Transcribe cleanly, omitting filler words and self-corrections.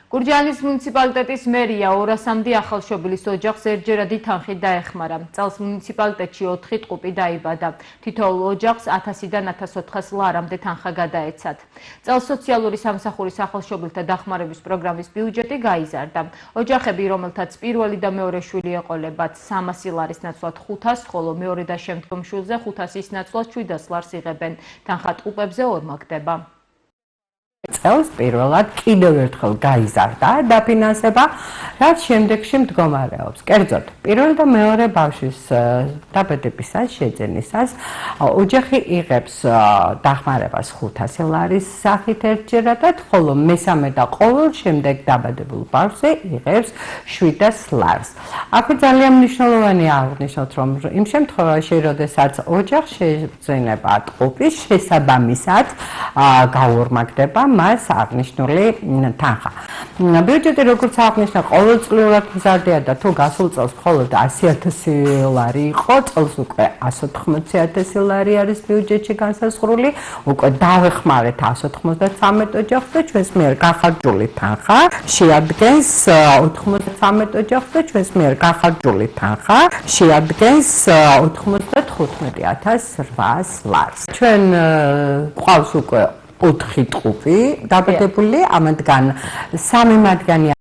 გურჯაანის მუნიციპალიტეტის მერია 200-მდე ახალშობილის ოჯახს ერთჯერადი თანხით დაეხმარა. წელს მუნიციპალიტეტში 4 ტყუპი დაიბადა. თითოეულ ოჯახს 1000-დან 1400 ლარამდე თანხა გადაეცათ. წელს სოციალური სამსახურის ახალშობილთა დახმარების პროგრამის ბიუჯეტი გაიზარდა. ოჯახები, რომელთაც პირველი და მეორე შვილი ეყოლებათ 300 ლარის ნაცვლად 500, ხოლო მეორე და შემდგომ შვილზე 500-ის ნაცვლად 700 ლარს იღებენ. თანხა ტყუპებზე ორმაგდება. წელს პირველად კიდევ ერთხელ გაიზარდა დაფინანსება, რაც შემდეგში მდგომარეობს. კერძოდ, პირველი და მეორე ბავშვის დაბადებისას, შეძენისას ოჯახი იღებს დახმარებას 500 ლარის სახით ერთჯერადად, ხოლო მესამე და ყოველ შემდეგ დაბადებულ ბავშვზე იღებს 700 ლარს. აქ ძალიან მნიშვნელოვანია აღნიშნოთ, რომ იმ შემთხვევაში, როდესაც ოჯახს შეძენება ტყუპის შესაბამისად გაორმაგდება მას აღნიშნული თანხა. ბიუჯეტი, როგორც აღნიშნა, ყოველწლიურად მზარდია და თუ გასულ წელს მხოლოდ 100,000 ლარი იყო, წელს უკვე 180,000 ლარი არის ბიუჯეტში განსაზღვრული, უკვე დავეხმარეთ 193 ოჯახს და ჩვენს მიერ გახარჯული თანხა შეადგენს 93 ოჯახს და ჩვენს მიერ გახარჯული თანხა შეადგენს 95,800 ლარს. ჩვენ ყავს უკვე 4 ტყუპი დაბადებული, ამათგან 3 მათგანი